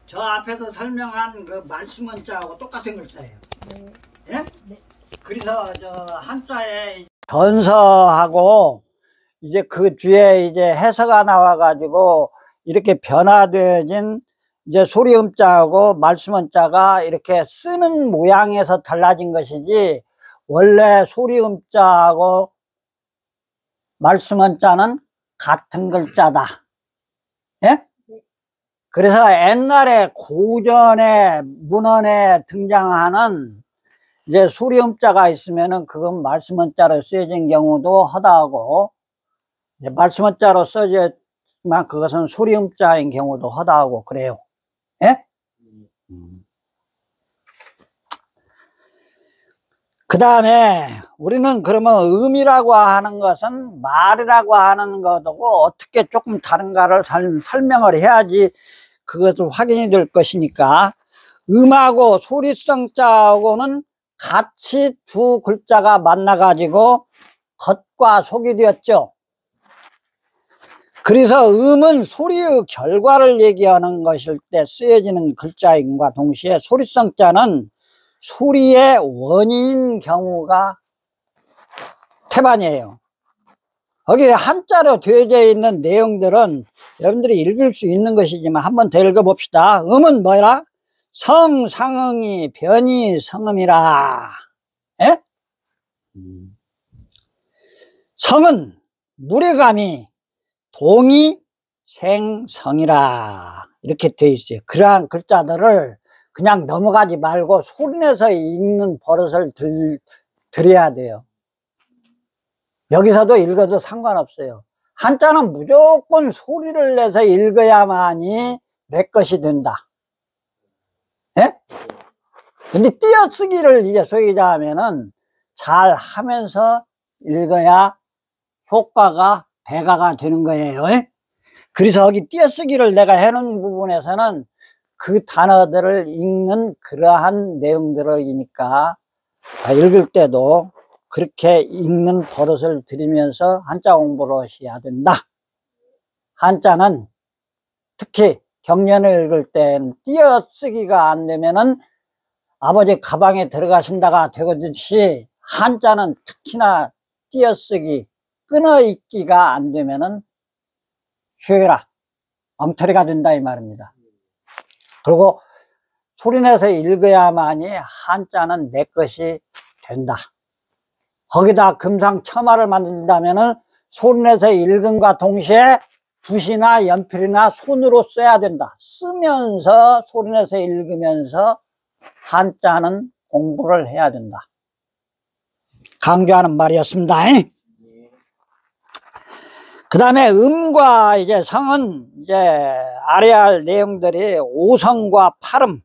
저 앞에서 설명한 그 말씀 원자하고 똑같은 글자예요. 네. 예? 네. 그래서 저 한자에 전서하고 이제 그 뒤에 이제 해서가 나와가지고 이렇게 변화되어진 이제 소리음자하고 말씀음자가 이렇게 쓰는 모양에서 달라진 것이지, 원래 소리음자하고 말씀음자는 같은 글자다. 예? 그래서 옛날에 고전의 문헌에 등장하는 이제 소리음자가 있으면은 그건 말씀음자로 쓰여진 경우도 허다하고, 이제 말씀음자로 써졌지만 그것은 소리음자인 경우도 허다하고 그래요. 예? 그 다음에 우리는 그러면 음이라고 하는 것은 말이라고 하는 것하고 어떻게 조금 다른가를 설명을 해야지 그것도 확인이 될 것이니까, 음하고 소리성자하고는 같이 두 글자가 만나가지고 겉과 속이 되었죠. 그래서 음은 소리의 결과를 얘기하는 것일 때 쓰여지는 글자임과 동시에 소리성자는 소리의 원인인 경우가 태반이에요. 거기 한자로 되어져 있는 내용들은 여러분들이 읽을 수 있는 것이지만 한번 더 읽어봅시다. 음은 뭐라? 성, 상응이, 변이, 성음이라. 예? 성은 무례감이, 동이, 생, 성이라. 이렇게 되어 있어요. 그러한 글자들을 그냥 넘어가지 말고 소리내서 읽는 버릇을 들여야 돼요. 여기서도 읽어도 상관없어요. 한자는 무조건 소리를 내서 읽어야만이 내 것이 된다. 예? 근데 띄어쓰기를 이제 소개하면은 잘 하면서 읽어야 효과가 배가가 되는 거예요. 예? 그래서 여기 띄어쓰기를 내가 해놓은 부분에서는 그 단어들을 읽는 그러한 내용들이니까 읽을 때도 그렇게 읽는 버릇을 들이면서 한자 공부를 해야 된다. 한자는 특히 경련을 읽을 땐 띄어쓰기가 안 되면은 아버지 가방에 들어가신다가 되듯이 한자는 특히나 띄어쓰기, 끊어읽기가 안 되면은 쉬어라, 엉터리가 된다 이 말입니다. 그리고 소리내서 읽어야만이 한자는 내 것이 된다. 거기다 금상첨화를 만든다면은 소리내서 읽음과 동시에 붓이나 연필이나 손으로 써야 된다. 쓰면서 소리내서 읽으면서 한자는 공부를 해야 된다. 강조하는 말이었습니다. 그 다음에 음과 이제 성은 이제 알아야 할 내용들이 오성과 팔음,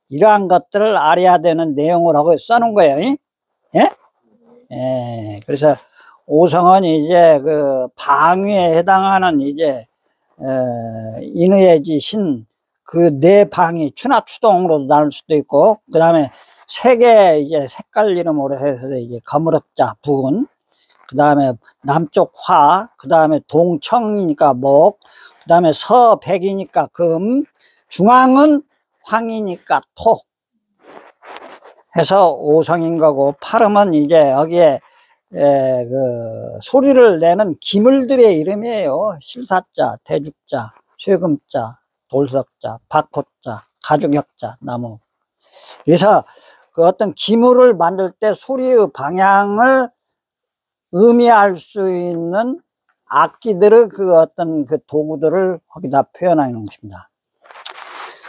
이러한 것들을 알아야 되는 내용을 하고 써놓은 거예요. 예? 예. 그래서 오성은 이제 그 방위에 해당하는 이제 인의해지 신 그 네 방위 추나 추동으로 나눌 수도 있고, 그 다음에 세 개 이제 색깔 이름으로 해서 이제 거무럭자 북은, 그 다음에 남쪽 화, 그 다음에 동청이니까 목, 그 다음에 서백이니까 금, 중앙은 황이니까 토 해서 오성인 거고, 팔음은 이제 여기에 그 소리를 내는 기물들의 이름이에요. 실사자, 대죽자, 쇠금자, 돌석자, 박호자, 가죽역자, 나무. 그래서 그 어떤 기물을 만들 때 소리의 방향을 의미할 수 있는 악기들의 그 어떤 그 도구들을 거기다 표현하는 것입니다.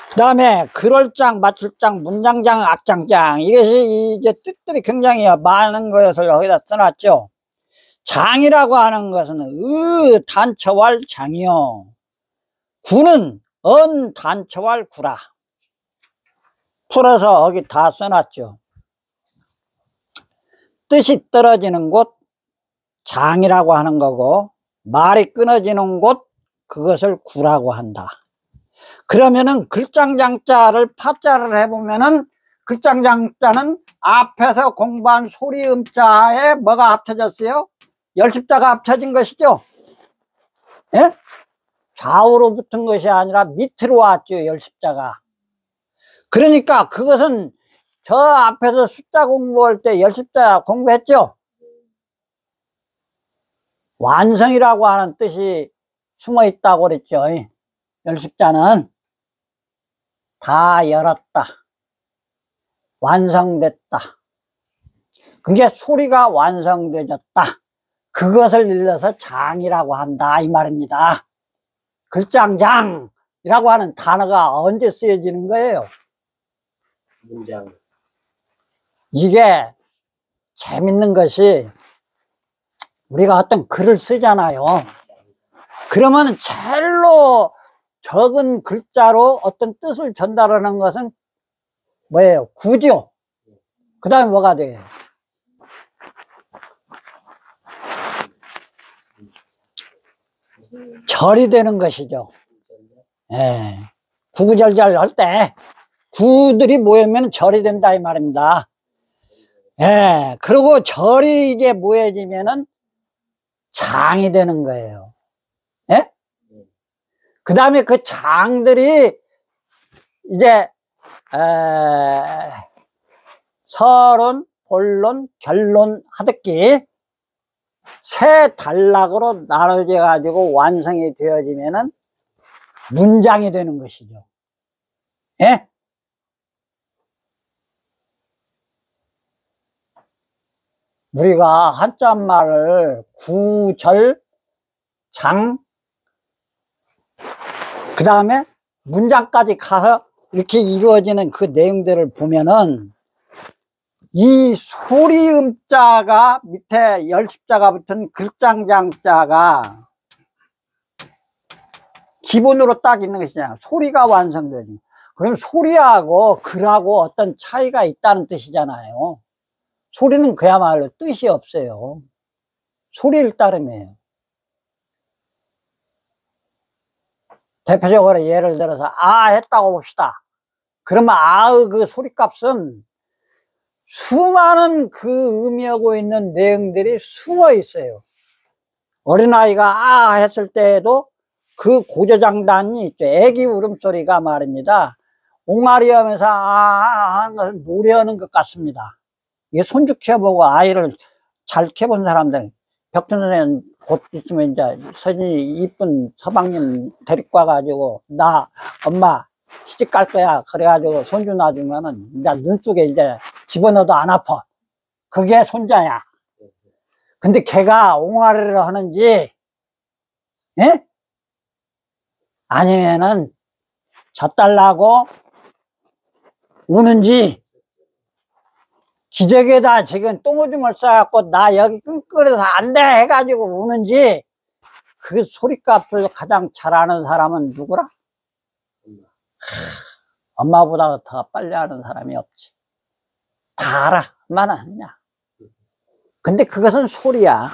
그 다음에 글월장, 맞출장, 문장장, 악장장, 이것이 이제 뜻들이 굉장히 많은 것을 여기다 써놨죠. 장이라고 하는 것은 단처왈 장이요, 구는 단처왈 구라. 풀어서 여기 다 써놨죠. 뜻이 떨어지는 곳 장이라고 하는 거고, 말이 끊어지는 곳 그것을 구라고 한다. 그러면은 글장장자를 파자를 해보면은 글장장자는 앞에서 공부한 소리음자에 뭐가 합쳐졌어요? 열십자가 합쳐진 것이죠. 예? 좌우로 붙은 것이 아니라 밑으로 왔죠, 열십자가. 그러니까 그것은 저 앞에서 숫자 공부할 때 열십자 공부했죠? 완성이라고 하는 뜻이 숨어 있다고 그랬죠. 열십자는 다 열었다, 완성됐다, 그게 소리가 완성되졌다, 그것을 일러서 장이라고 한다 이 말입니다. 글장장이라고 하는 단어가 언제 쓰여지는 거예요? 문장. 이게 재밌는 것이 우리가 어떤 글을 쓰잖아요. 그러면 제일로 적은 글자로 어떤 뜻을 전달하는 것은 뭐예요? 구죠. 그 다음에 뭐가 돼요? 절이 되는 것이죠. 예. 구구절절 할 때 구들이 모이면 절이 된다 이 말입니다. 예. 그리고 절이 이제 모여지면은 장이 되는 거예요. 예? 그 다음에 그 장들이 이제 서론, 본론, 결론 하듯이 세 단락으로 나눠져 가지고 완성이 되어지면은 문장이 되는 것이죠. 예? 우리가 한자말을 구절, 장, 그 다음에 문장까지 가서 이렇게 이루어지는 그 내용들을 보면은 이 소리음자가 밑에 열십자가 붙은 글장장자가 기본으로 딱 있는 것이잖아요. 소리가 완성되지. 그럼 소리하고 글하고 어떤 차이가 있다는 뜻이잖아요. 소리는 그야말로 뜻이 없어요. 소리를 따름이에요. 대표적으로 예를 들어서 아 했다고 봅시다. 그러면 아의 그 소리값은 수많은 그 의미하고 있는 내용들이 숨어 있어요. 어린아이가 아 했을 때에도 그 고조장단이 있죠. 애기 울음소리가 말입니다. 옹알이 하면서 아 하는 것을 노래하는 것 같습니다. 이게 손주 키워보고 아이를 잘 키워본 사람들, 벽준 선생님 곧 있으면 이제 서진이 이쁜 서방님 데리고 와가지고 나 엄마 시집 갈 거야 그래가지고 손주 놔주면은 이제 눈 속에 이제 집어넣어도 안 아파. 그게 손자야. 근데 걔가 옹알이를 하는지 예? 아니면은 젖달라고 우는지 기저귀에다 지금 똥오줌을 싸갖고 나 여기 끙끙거려서 안 돼 해가지고 우는지 그 소리값을 가장 잘 아는 사람은 누구라? 엄마보다 더 빨리 아는 사람이 없지. 다 알아. 얼마나 하냐. 근데 그것은 소리야.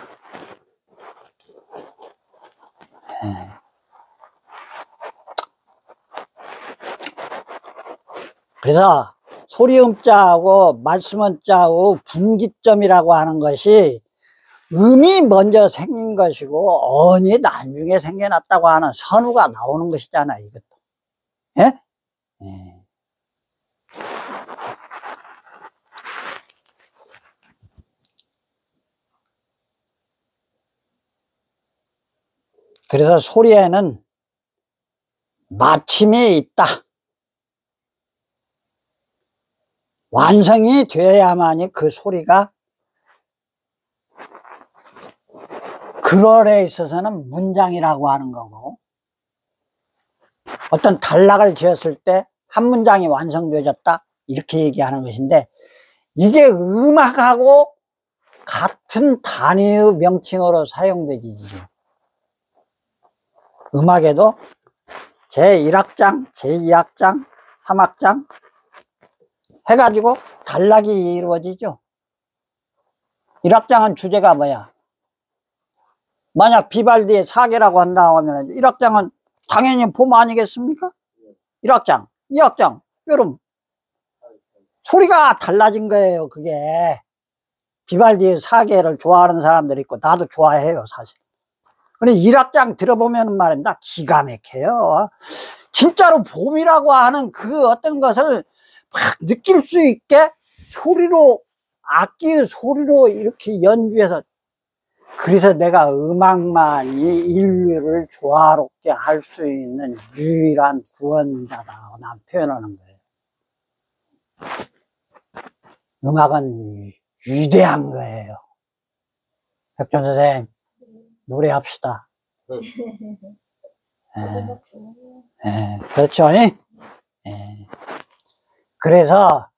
그래서 소리음자하고 말씀음자하고 분기점이라고 하는 것이 음이 먼저 생긴 것이고 언이 나중에 생겨났다고 하는 선우가 나오는 것이잖아 이것도. 예? 예. 그래서 소리에는 마침이 있다. 완성이 되어야만이 그 소리가 글월에 있어서는 문장이라고 하는 거고, 어떤 단락을 지었을 때 한 문장이 완성되어졌다 이렇게 얘기하는 것인데, 이게 음악하고 같은 단위의 명칭으로 사용되지죠. 음악에도 제1악장, 제2악장, 3악장 해가지고 단락이 이루어지죠. 1악장은 주제가 뭐야? 만약 비발디의 사계라고 한다 하면 1악장은 당연히 봄 아니겠습니까? 1악장, 2악장, 여름. 소리가 달라진 거예요, 그게. 비발디의 사계를 좋아하는 사람들이 있고, 나도 좋아해요, 사실. 근데 1악장 들어보면 말입니다. 기가 막혀요. 진짜로 봄이라고 하는 그 어떤 것을 느낄 수 있게 소리로, 악기의 소리로 이렇게 연주해서, 그래서 내가 음악만이 인류를 조화롭게 할 수 있는 유일한 구원자다. 난 표현하는 거예요. 음악은 위대한 거예요. 백준 선생님, 노래합시다. 그렇죠? 그래서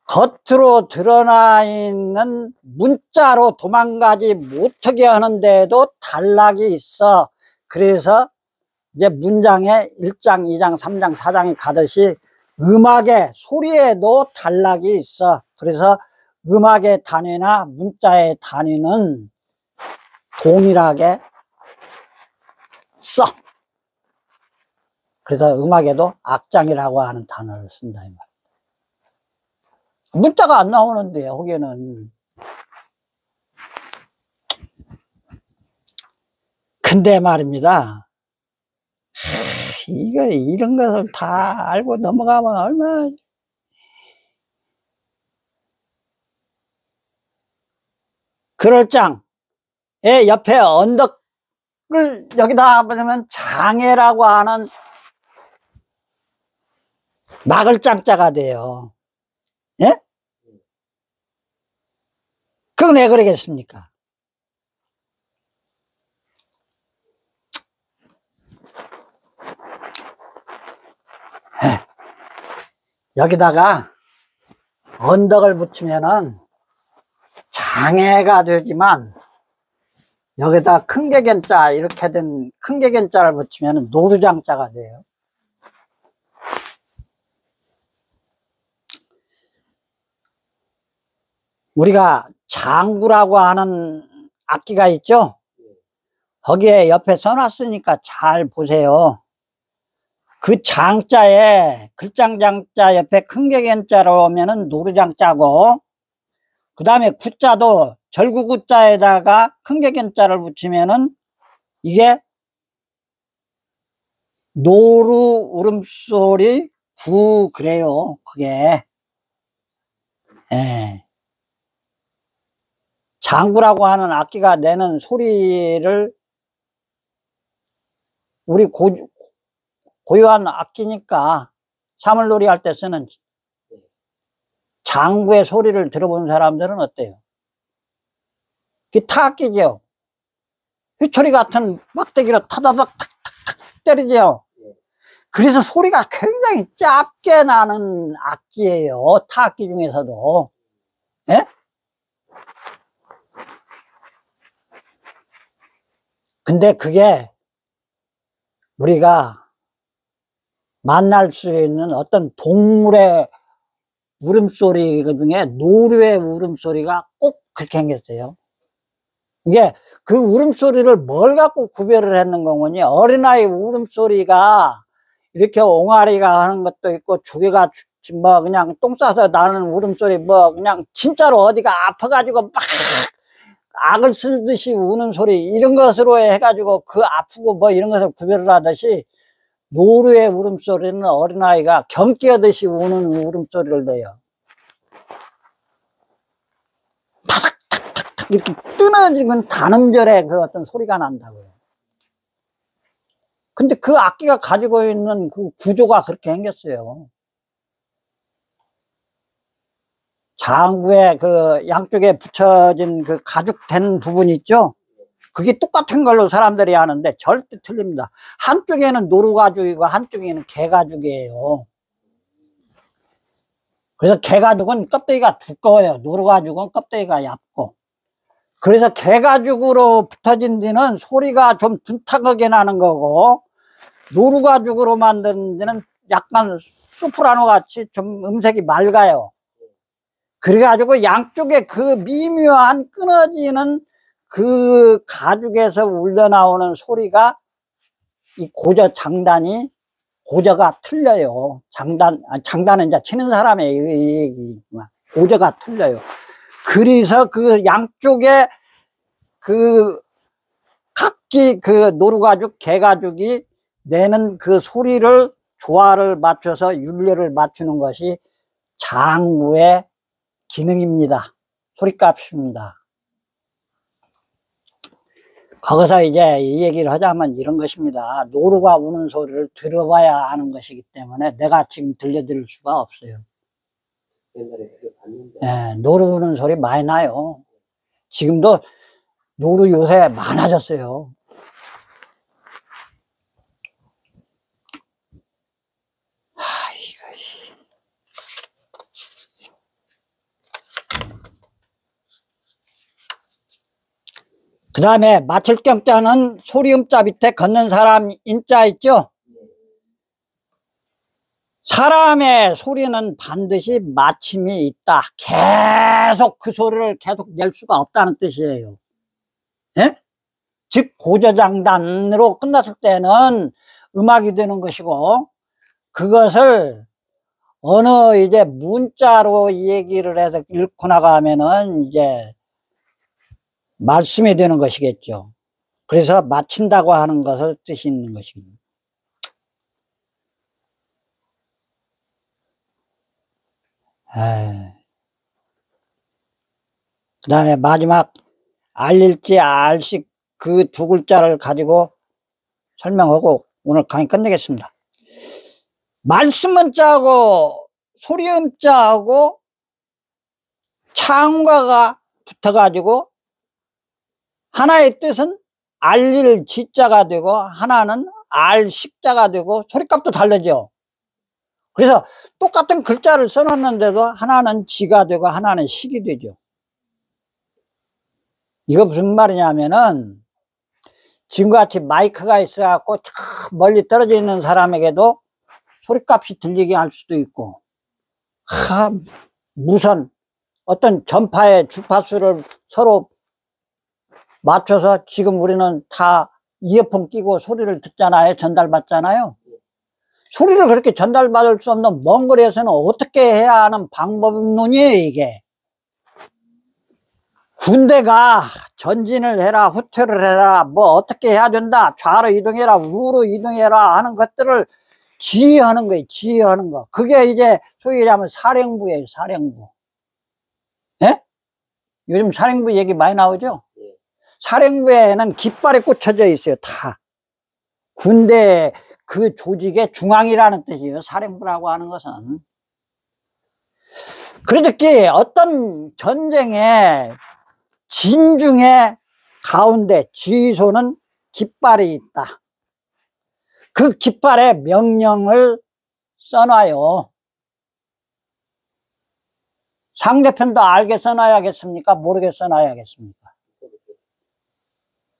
겉으로 드러나 있는 문자로 도망가지 못하게 하는데도 단락이 있어. 그래서 이제 문장에 1장, 2장, 3장, 4장이 가듯이 음악의 소리에도 단락이 있어. 그래서 음악의 단위나 문자의 단위는 동일하게 써. 그래서 음악에도 악장이라고 하는 단어를 쓴다 이 말이야. 문자가 안 나오는데 거기는. 근데 말입니다, 이런 것을 다 알고 넘어가면 얼마나. 그럴장의 옆에 언덕을 여기다 보면 장애라고 하는 막을 장자가 돼요. 예? 그건 왜 그러겠습니까? 여기다가 언덕을 붙이면은 장애가 되지만, 여기다 큰개견자, 이렇게 된 큰개견자를 붙이면 노루장자가 돼요. 우리가 장구라고 하는 악기가 있죠? 거기에 옆에 써놨으니까 잘 보세요. 그 장자에, 글장장자 옆에 큰개견자로 오면은 노루장자고, 그 다음에 구자도 절구구자에다가 큰개견자를 붙이면은 이게 노루 울음소리 구, 그래요. 그게. 예. 장구라고 하는 악기가 내는 소리를 우리 고유한 악기니까 사물놀이 할 때 쓰는 장구의 소리를 들어본 사람들은 어때요? 그게 타악기죠. 휘초리 같은 막대기로 타다닥 탁탁탁 때리죠. 그래서 소리가 굉장히 짧게 나는 악기예요. 타악기 중에서도. 예? 근데 그게 우리가 만날 수 있는 어떤 동물의 울음소리 중에 노루의 울음소리가 꼭 그렇게 생겼어요. 이게 그 울음소리를 뭘 갖고 구별을 했는 거니, 어린아이 울음소리가 이렇게 옹알이가 하는 것도 있고, 조개가 뭐 그냥 똥 싸서 나는 울음소리, 뭐 그냥 진짜로 어디가 아파가지고 막 악을 쓰듯이 우는 소리, 이런 것으로 해가지고 그 아프고 뭐 이런 것을 구별을 하듯이, 노루의 울음소리는 어린아이가 경기하듯이 우는 울음소리를 내요. 타닥탁탁탁 이렇게 끊어지는 단음절에 그 어떤 소리가 난다고요. 근데 그 악기가 가지고 있는 그 구조가 그렇게 생겼어요. 장구에 그 양쪽에 붙여진 그 가죽된 부분 있죠? 그게 똑같은 걸로 사람들이 하는데 절대 틀립니다. 한쪽에는 노루가죽이고 한쪽에는 개가죽이에요. 그래서 개가죽은 껍데기가 두꺼워요. 노루가죽은 껍데기가 얇고. 그래서 개가죽으로 붙어진 데는 소리가 좀 둔탁하게 나는 거고, 노루가죽으로 만든 데는 약간 소프라노 같이 좀 음색이 맑아요. 그래가지고 양쪽에 그 미묘한 끊어지는 그 가죽에서 울려나오는 소리가, 이 고저 장단이, 고저가 틀려요. 장단은 이제 치는 사람의 얘기지만 고저가 틀려요. 그래서 그 양쪽에 그 각기 그 노루가죽, 개가죽이 내는 그 소리를 조화를 맞춰서 윤례를 맞추는 것이 장구의 기능입니다. 소리값입니다. 거기서 이제 이 얘기를 하자면 이런 것입니다. 노루가 우는 소리를 들어봐야 아는 것이기 때문에 내가 지금 들려드릴 수가 없어요. 옛날에 들어봤는데. 예, 노루 우는 소리 많이 나요. 지금도 노루 요새 많아졌어요. 그 다음에 맞출 경자는 소리음자 밑에 걷는 사람 인자 있죠? 사람의 소리는 반드시 마침이 있다. 계속 그 소리를 계속 낼 수가 없다는 뜻이에요. 예? 즉 고저장단으로 끝났을 때는 음악이 되는 것이고, 그것을 어느 이제 문자로 얘기를 해서 읽고 나가면은 이제 말씀이 되는 것이겠죠. 그래서 마친다고 하는 것을 뜻이 있는 것입니다. 그 다음에 마지막 알릴지 알식 그 두 글자를 가지고 설명하고 오늘 강의 끝내겠습니다. 말씀은자하고 소리음자하고 창과가 붙어가지고 하나의 뜻은 알릴 지자가 되고 하나는 알식자가 되고 소리값도 다르죠. 그래서 똑같은 글자를 써놨는데도 하나는 지가 되고 하나는 식이 되죠. 이거 무슨 말이냐면은 지금과 같이 마이크가 있어갖고 저 멀리 떨어져 있는 사람에게도 소리값이 들리게 할 수도 있고, 무선 어떤 전파의 주파수를 서로 맞춰서 지금 우리는 다 이어폰 끼고 소리를 듣잖아요. 전달받잖아요. 소리를 그렇게 전달받을 수 없는 먼 거리에서는 어떻게 해야 하는 방법론이에요, 이게. 군대가 전진을 해라, 후퇴를 해라, 뭐 어떻게 해야 된다, 좌로 이동해라, 우로 이동해라 하는 것들을 지휘하는 거예요, 지휘하는 거. 그게 이제 소위 얘기하면 사령부예요, 사령부. 예? 요즘 사령부 얘기 많이 나오죠? 사령부에는 깃발이 꽂혀져 있어요, 다. 군대 그 조직의 중앙이라는 뜻이에요, 사령부라고 하는 것은. 그러듯이 어떤 전쟁의 진중의 가운데 지휘소는 깃발이 있다. 그 깃발에 명령을 써놔요. 상대편도 알게 써놔야겠습니까? 모르게 써놔야겠습니까?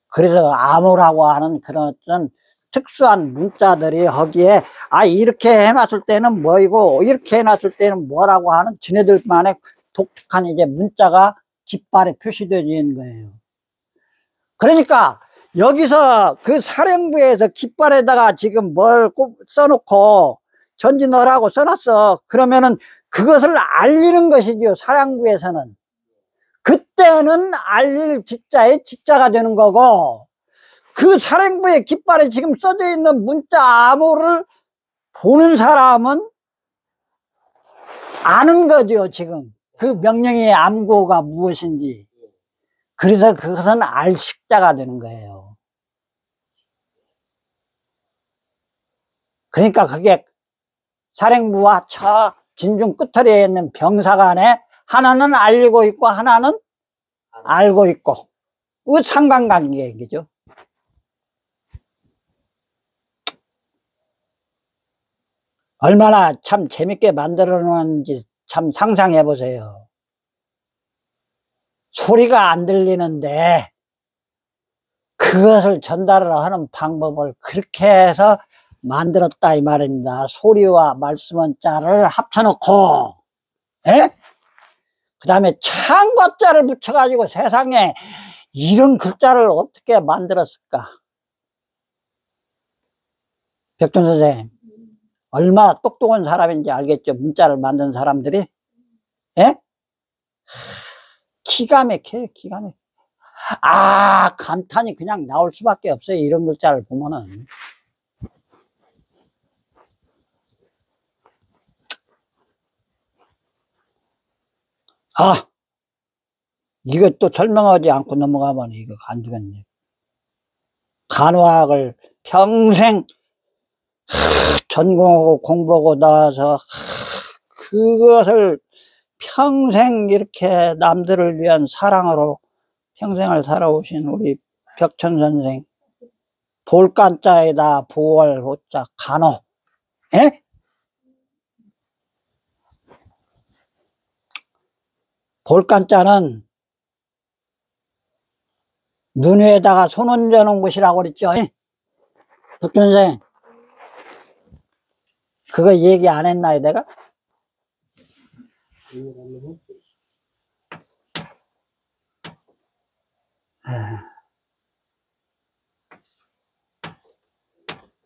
그래서 암호라고 하는 그런 어떤 특수한 문자들이 거기에 이렇게 해놨을 때는 뭐이고 이렇게 해놨을 때는 뭐라고 하는 지네들만의 독특한 이제 문자가 깃발에 표시되어 있는 거예요. 그러니까 여기서 그 사령부에서 깃발에다가 지금 뭘 꼭 써놓고 전진하라고 써놨어. 그러면은 그것을 알리는 것이죠, 사령부에서는. 그때는 알릴 지자의 지자가 되는 거고, 그 사령부의 깃발에 지금 써져 있는 문자 암호를 보는 사람은 아는 거죠, 지금. 그 명령의 암구가 무엇인지. 그래서 그것은 알식자가 되는 거예요. 그러니까 그게 사령부와 저 진중 끝터리에 있는 병사 간에 하나는 알리고 있고 하나는 알고 있고, 그 상관관계이죠. 얼마나 참 재밌게 만들어 놓았는지 참 상상해 보세요. 소리가 안 들리는데 그것을 전달을 하는 방법을 그렇게 해서 만들었다 이 말입니다. 소리와 말씀원자를 합쳐놓고, 그 다음에 창과자를 붙여가지고 세상에 이런 글자를 어떻게 만들었을까? 백준 선생님, 얼마나 똑똑한 사람인지 알겠죠? 문자를 만든 사람들이. 기가 막혀요, 기가 막혀. 감탄이 그냥 나올 수밖에 없어요, 이런 글자를 보면은. 아, 이것도 설명하지 않고 넘어가면 이거 안 되겠네. 간호학을 평생 전공하고 공부하고 나와서 그것을 평생 이렇게 남들을 위한 사랑으로 평생을 살아오신 우리 벽천 선생. 돌간자에다 보월 호자 간호. 에? 돌간자는 눈 위에다가 손 얹어 놓은 곳이라고 그랬죠. 벽천 선생. 그거 얘기 안 했나요, 내가?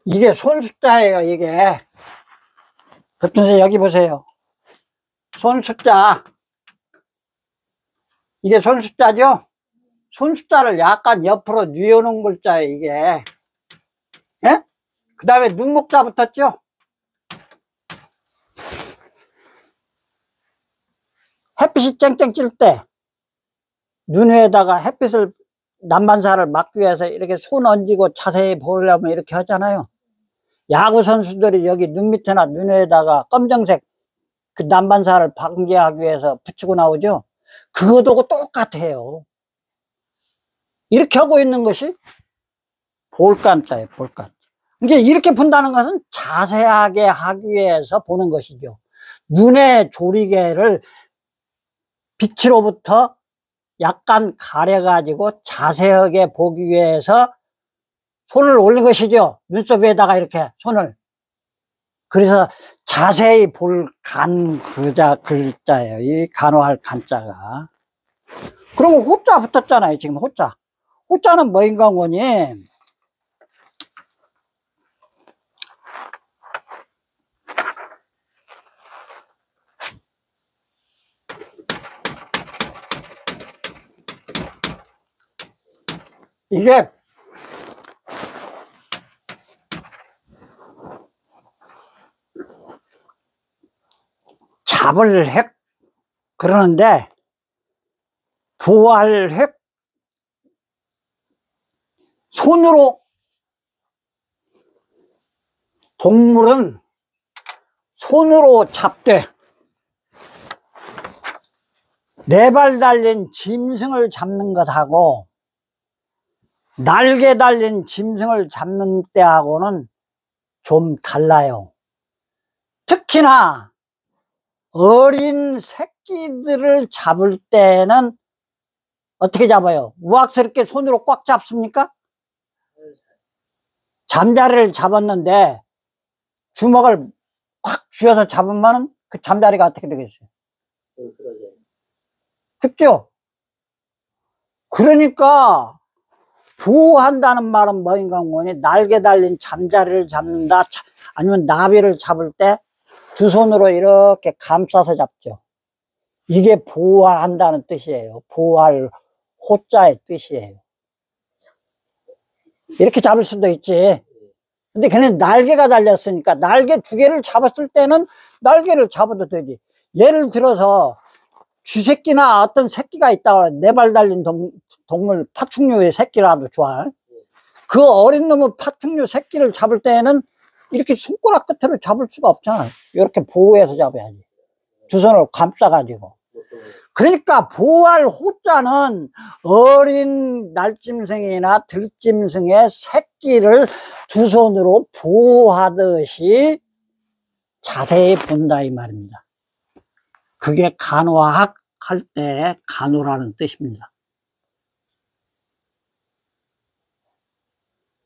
이게 손 숫자예요, 이게. 벽천 선생 여기 보세요. 손 숫자. 이게 손 숫자죠? 손 숫자를 약간 옆으로 뉘어놓은 글자예요, 이게. 예? 그 다음에 눈목자 붙었죠? 햇빛이 쨍쨍 찔 때, 눈 위에다가 햇빛을, 난반사를 막기 위해서 이렇게 손 얹고 자세히 보려면 이렇게 하잖아요. 야구 선수들이 여기 눈 밑에나 눈 위에다가 검정색 그 난반사를 방지하기 위해서 붙이고 나오죠? 그거도 똑같아요. 이렇게 하고 있는 것이 볼간자예요, 볼간. 이제 이렇게 본다는 것은 자세하게 하기 위해서 보는 것이죠. 눈의 조리개를 빛으로부터 약간 가려가지고 자세하게 보기 위해서 손을 올린 것이죠. 눈썹 위에다가 이렇게 손을. 그래서 자세히 볼 글자예요. 이 간호할 간자가. 그러면 호자 붙었잖아요. 지금 호자. 호자는 뭐인가 보니 이게 잡을 핵 그러는데 보할 핵 손으로 동물은 손으로 잡되 네 발 달린 짐승을 잡는 것하고 날개 달린 짐승을 잡는 때하고는 좀 달라요. 특히나 어린 새끼들을 잡을 때는 어떻게 잡아요? 우악스럽게 손으로 꽉 잡습니까? 잠자리를 잡았는데 주먹을 꽉 쥐어서 잡으면 그 잠자리가 어떻게 되겠어요? 죽죠? 그러니까 보호한다는 말은 뭐인가 하니 날개 달린 잠자리를 잡는다, 아니면 나비를 잡을 때 두 손으로 이렇게 감싸서 잡죠. 이게 보호한다는 뜻이에요. 보호할 호자의 뜻이에요. 이렇게 잡을 수도 있지. 근데 걔는 날개가 달렸으니까 날개 두 개를 잡았을 때는 날개를 잡아도 되지. 예를 들어서 쥐새끼나 어떤 새끼가 있다가 네 발 달린 동물 파충류의 새끼라도 좋아. 그 어린 놈의 파충류 새끼를 잡을 때는 이렇게 손가락 끝으로 잡을 수가 없잖아. 이렇게 보호해서 잡아야지. 두 손을 감싸가지고. 그러니까 보호할 호자는 어린 날짐승이나 들짐승의 새끼를 두 손으로 보호하듯이 자세히 본다 이 말입니다. 그게 간호학 할 때 간호라는 뜻입니다.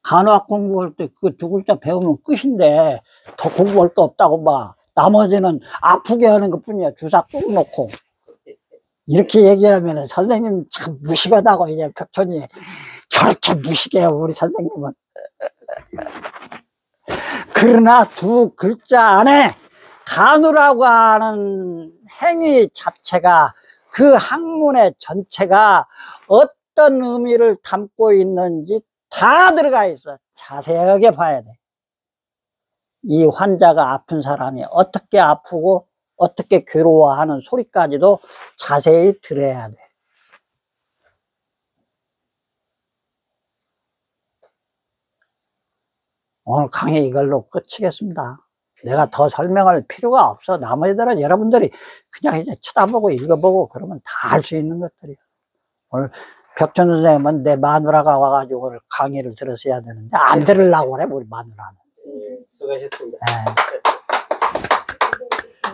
간호학 공부할 때 그 두 글자 배우면 끝인데 더 공부할 거 없다고 봐. 나머지는 아프게 하는 것 뿐이야. 주사 꾹 놓고. 이렇게 얘기하면 선생님 참 무식하다고 이제 벽천이 저렇게 무식해요, 우리 선생님은. 그러나 두 글자 안에 간호라고 하는 행위 자체가 그 학문의 전체가 어떤 의미를 담고 있는지 다 들어가 있어. 자세하게 봐야 돼. 이 환자가 아픈 사람이 어떻게 아프고 어떻게 괴로워하는 소리까지도 자세히 들어야 돼. 오늘 강의 이걸로 끝이겠습니다. 내가 더 설명할 필요가 없어. 나머지들은 여러분들이 그냥 이제 쳐다보고 읽어보고 그러면 다 알 수 있는 것들이야. 오늘 벽천 선생님은 내 마누라가 와가지고 오늘 강의를 들었어야 되는데 안 들으려고 그래, 우리 마누라는. 수고하셨습니다. 네.